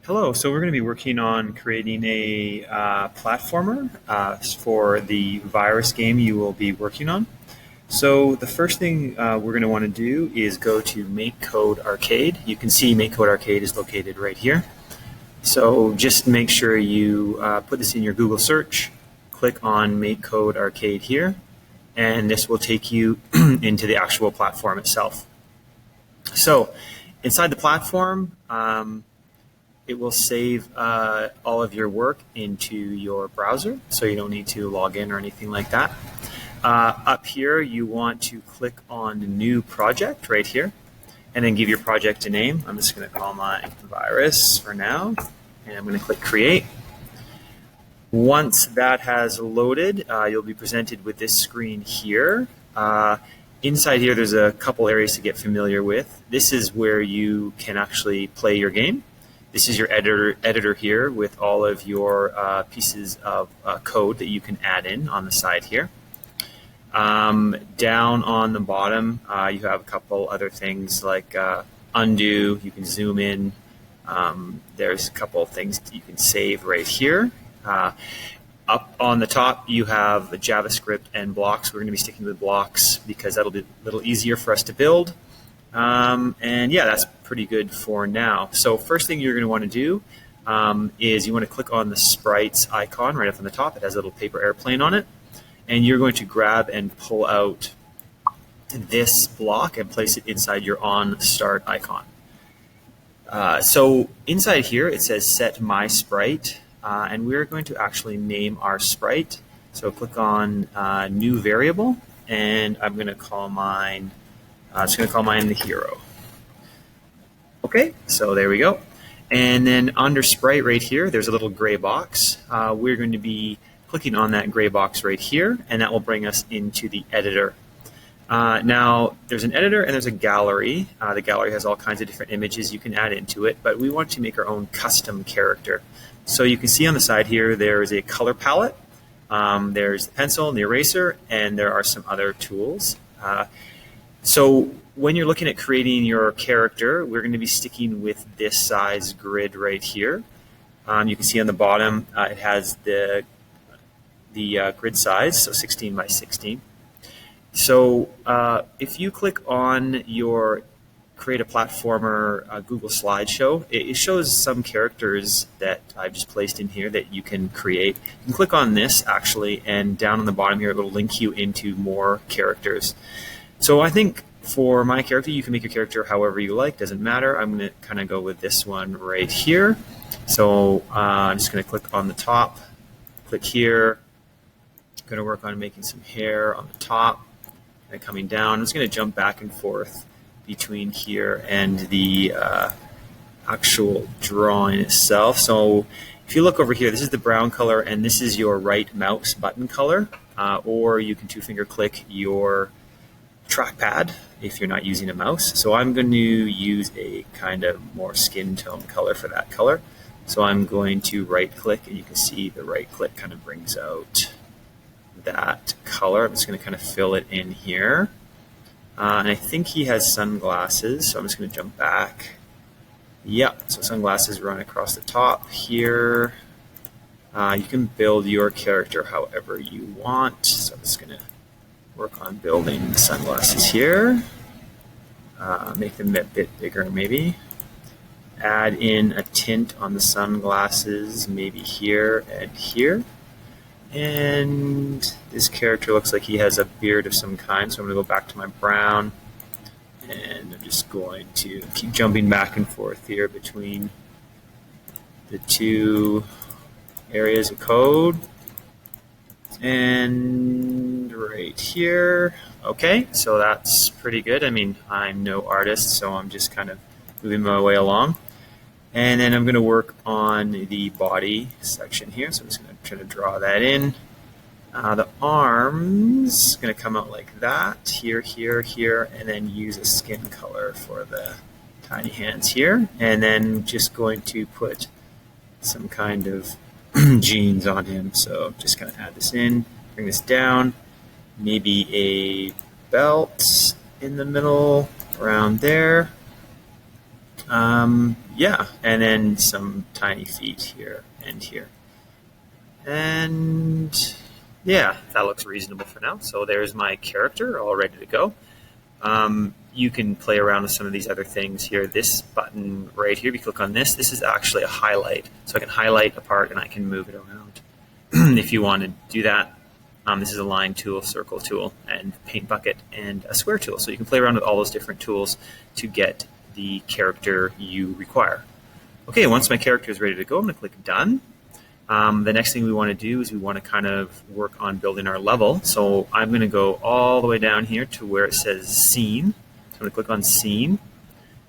Hello, so we're going to be working on creating a platformer for the virus game you will be working on. So the first thing we're going to want to do is go to makecode arcade. You can see makecode arcade is located right here. So just make sure you put this in your Google search, click on makecode arcade here, and this will take you into the actual platform itself. So inside the platform, it will save all of your work into your browser, so you don't need to log in or anything like that. Up here, you want to click on New Project right here, and then give your project a name. I'm just going to call mine Virus for now, and I'm going to click Create. Once that has loaded, you'll be presented with this screen here. Inside here, there's a couple areas to get familiar with. This is where you can actually play your game. This is your editor here with all of your pieces of code that you can add in on the side here. Down on the bottom, you have a couple other things like undo. You can zoom in. There's a couple of things that you can save right here. Up on the top, you have JavaScript and blocks. We're going to be sticking with blocks because that'll be a little easier for us to build. And yeah, that's pretty good for now. So first thing you're going to want to do is you want to click on the sprites icon right up on the top. It has a little paper airplane on it. And you're going to grab and pull out this block and place it inside your on start icon. So inside here, it says set my sprite. And we're going to actually name our sprite. So click on new variable, and I'm going to call mine the hero. Okay, so there we go. And then under sprite right here, there's a little gray box. We're going to be clicking on that gray box right here, and that will bring us into the editor. Now, there's an editor and there's a gallery. The gallery has all kinds of different images you can add into it, but we want to make our own custom character. So you can see on the side here, there is a color palette. There's the pencil and the eraser, and there are some other tools. So when you're looking at creating your character, we're going to be sticking with this size grid right here. You can see on the bottom, it has the grid size, so 16 by 16. So if you click on your Create a Platformer Google slideshow, it shows some characters that I've just placed in here that you can create. You can click on this actually, and down on the bottom here, it will link you into more characters. So I think for my character, you can make your character however you like, doesn't matter. I'm going to kind of go with this one right here. So I'm just going to click on the top, click here. I'm going to work on making some hair on the top and coming down. I'm just going to jump back and forth between here and the actual drawing itself. So if you look over here, this is the brown color, and this is your right mouse button color, or you can two-finger click your trackpad if you're not using a mouse. So I'm going to use a kind of more skin tone color for that color. So I'm going to right click, and you can see the right click kind of brings out that color. I'm just going to kind of fill it in here. And I think he has sunglasses, so I'm just going to jump back. Yep, so sunglasses run across the top here. You can build your character however you want. So I'm just going to work on building the sunglasses here. Make them a bit bigger maybe. Add in a tint on the sunglasses, maybe here and here. And this character looks like he has a beard of some kind, so I'm going to go back to my brown. And I'm just going to keep jumping back and forth here between the two areas of code. And right here. Okay, so that's pretty good. I mean, I'm no artist, so I'm just kind of moving my way along. And then I'm going to work on the body section here. So I'm just going to try to draw that in. The arms going to come out like that, here, here, here, and then use a skin color for the tiny hands here. And then just going to put some kind of jeans on him. So just going to add this in, bring this down, maybe a belt in the middle around there. Yeah, and then some tiny feet here and here. And yeah, that looks reasonable for now. So there's my character all ready to go. You can play around with some of these other things here. This button right here, if you click on this, this is actually a highlight. So I can highlight a part and I can move it around if you want to do that. This is a line tool, circle tool, and paint bucket, and a square tool. So you can play around with all those different tools to get the character you require. Okay, once my character is ready to go, I'm going to click Done. The next thing we want to do is we want to kind of work on building our level. So I'm going to go all the way down here to where it says Scene. So I'm going to click on Scene,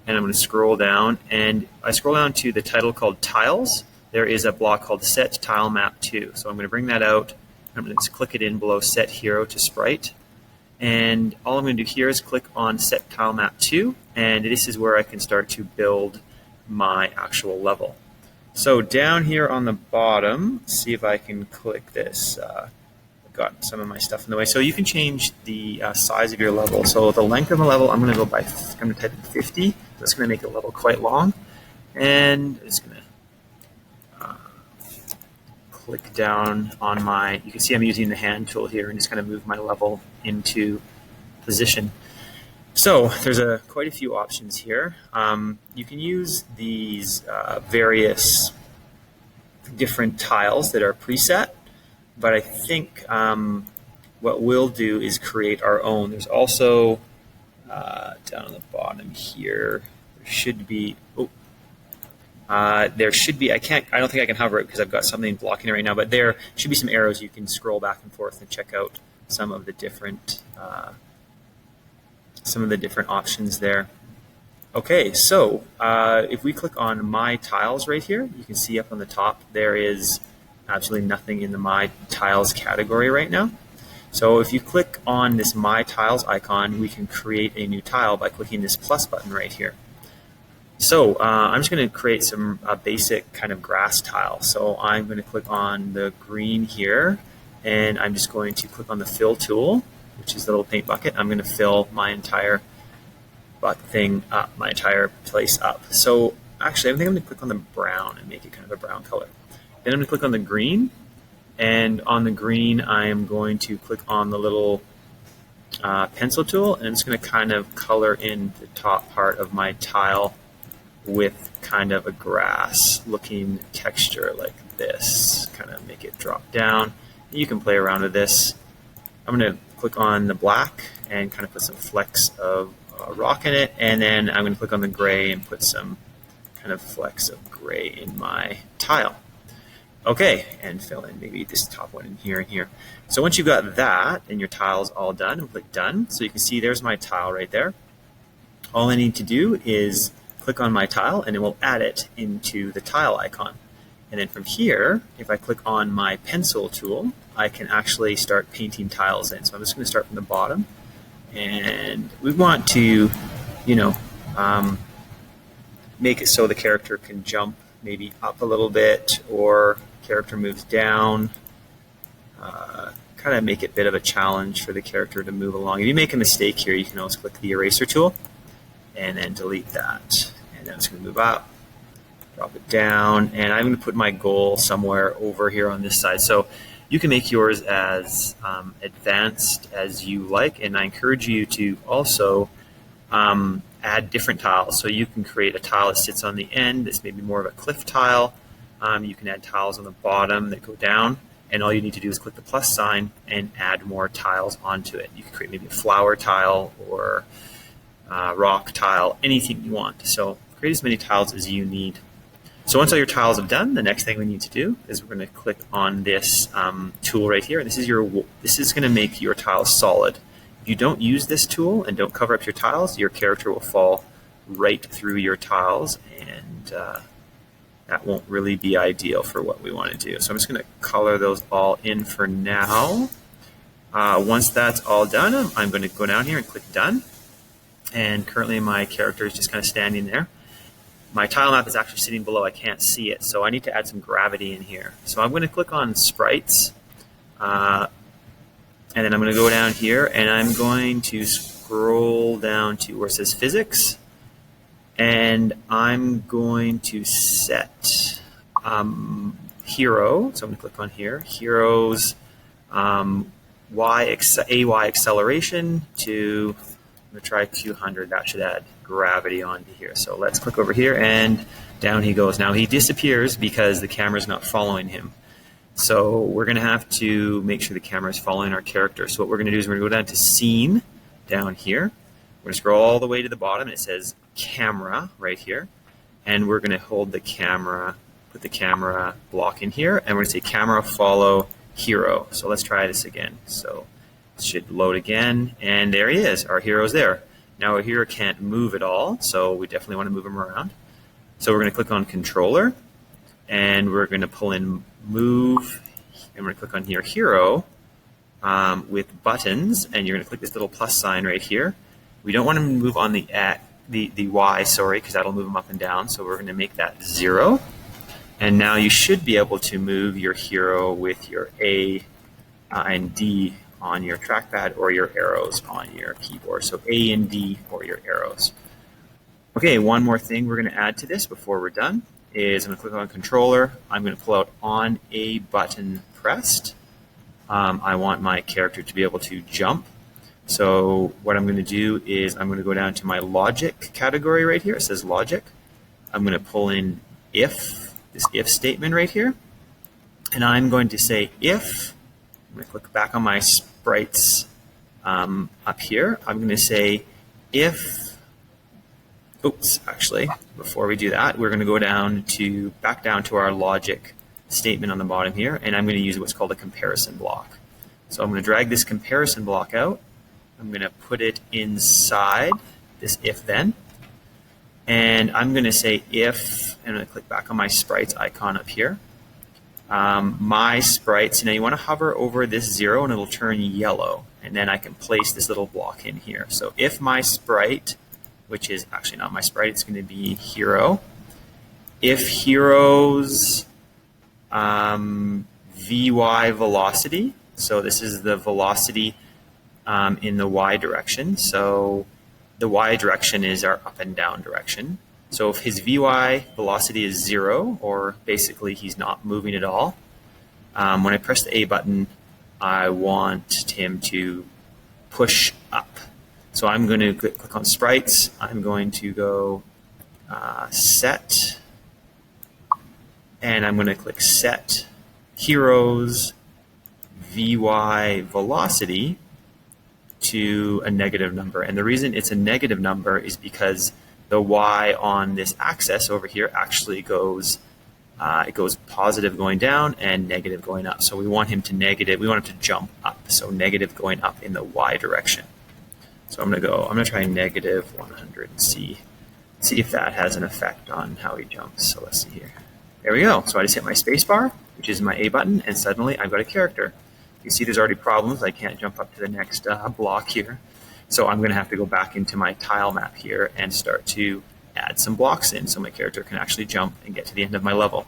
and I'm going to scroll down. And I scroll down to the title called Tiles. There is a block called Set Tile Map 2. So I'm going to bring that out. I'm going to click it in below Set Hero to Sprite. And all I'm going to do here is click on Set Tile Map 2. And this is where I can start to build my actual level. So down here on the bottom, see if I can click this. I've got some of my stuff in the way. So you can change the size of your level. So the length of the level, I'm going to go by, I'm going to type in 50. That's going to make the level quite long. And it's going to click down on my, you can see I'm using the hand tool here and just kind of move my level into position. So there's quite a few options here. You can use these various different tiles that are preset, but I think what we'll do is create our own. There's also down on the bottom here, there should be, I don't think I can hover it because I've got something blocking it right now, but there should be some arrows you can scroll back and forth and check out some of the different options there. Okay, so if we click on My Tiles right here, you can see up on the top there is absolutely nothing in the My Tiles category right now. So if you click on this My Tiles icon, we can create a new tile by clicking this plus button right here. So I'm just going to create some basic kind of grass tile. So I'm going to click on the green here, and I'm just going to click on the fill tool, which is the little paint bucket. I'm going to fill my entire thing up, my entire place up. So actually, I think I'm going to click on the brown and make it kind of a brown color. Then I'm going to click on the green, and on the green, I am going to click on the little pencil tool, and it's going to kind of color in the top part of my tile with kind of a grass looking texture like this, kind of make it drop down. You can play around with this. I'm going to click on the black and kind of put some flecks of rock in it, and then I'm going to click on the gray and put some kind of flecks of gray in my tile. Okay, and fill in maybe this top one in here and here. So once you've got that and your tile's all done, and click Done. So you can see there's my tile right there. All I need to do is click on my tile, and it will add it into the tile icon. And then from here, if I click on my pencil tool, I can actually start painting tiles in. So I'm just going to start from the bottom, and we want to, make it so the character can jump maybe up a little bit, or character moves down. Kind of make it a bit of a challenge for the character to move along. If you make a mistake here, you can always click the eraser tool and then delete that. And then it's going to move up, drop it down, and I'm going to put my goal somewhere over here on this side. So you can make yours as advanced as you like, and I encourage you to also add different tiles. So you can create a tile that sits on the end. This may be more of a cliff tile. You can add tiles on the bottom that go down, and all you need to do is click the plus sign and add more tiles onto it. You can create maybe a flower tile or rock tile, anything you want. So create as many tiles as you need. So once all your tiles are done, the next thing we need to do is we're going to click on this tool right here. This is going to make your tiles solid. If you don't use this tool and don't cover up your tiles, your character will fall right through your tiles, and that won't really be ideal for what we want to do. So I'm just going to color those all in for now. Once that's all done, I'm going to go down here and click Done. And currently my character is just kind of standing there. My tile map is actually sitting below. I can't see it, so I need to add some gravity in here. So I'm going to click on Sprites, and then I'm going to go down here, and I'm going to scroll down to where it says Physics. And I'm going to set hero. So I'm going to click on here, heroes AY acceleration to, I'm going to try 200. That should add gravity onto here. So let's click over here, and down he goes. Now he disappears because the camera's not following him. So we're going to have to make sure the camera is following our character. So what we're going to do is we're going to go down to scene down here. We're going to scroll all the way to the bottom. It says camera right here. And we're going to hold the camera, put the camera block in here, and we're going to say camera follow hero. So let's try this again. So it should load again, and there he is. Our hero's there. Now our hero can't move at all, so we definitely want to move him around. So we're going to click on controller, and we're going to pull in move, and we're going to click on here hero with buttons, and you're going to click this little plus sign right here. We don't want to move on the Y, sorry, because that'll move them up and down. So we're going to make that 0. And now you should be able to move your hero with your A and D on your trackpad, or your arrows on your keyboard. So A and D or your arrows. Okay, one more thing we're going to add to this before we're done is I'm going to click on controller. I'm going to pull out on A button pressed. I want my character to be able to jump. So what I'm going to do is I'm going to go down to my logic category right here. It says logic. I'm going to pull in if, this if statement right here. And I'm going to say if, I'm going to click back on my sprites up here. I'm going to say if, oops, actually, before we do that, we're going to go back down to our logic statement on the bottom here, and I'm going to use what's called a comparison block. So I'm going to drag this comparison block out. I'm going to put it inside this if then, and I'm going to say if, and I'm going to click back on my sprites icon up here. My sprites, now you want to hover over this 0 and it'll turn yellow, and then I can place this little block in here. So if my sprite, which is actually not my sprite, it's going to be hero. If heroes VY velocity, so this is the velocity in the Y direction. So the Y direction is our up and down direction. So if his VY velocity is 0, or basically he's not moving at all, when I press the A button, I want him to push up. So I'm going to click on sprites. I'm going to go set, and I'm going to click set heroes VY velocity to a negative number. And the reason it's a negative number is because the Y on this axis over here actually goes, it goes positive going down and negative going up. So we want him to negative, we want him to jump up. So negative going up in the Y direction. So I'm going to try negative 100 and see if that has an effect on how he jumps. So let's see here. There we go. So I just hit my space bar, which is my A button, and suddenly I've got a character. You see there's already problems. I can't jump up to the next block here. So I'm going to have to go back into my tile map here and start to add some blocks in so my character can actually jump and get to the end of my level.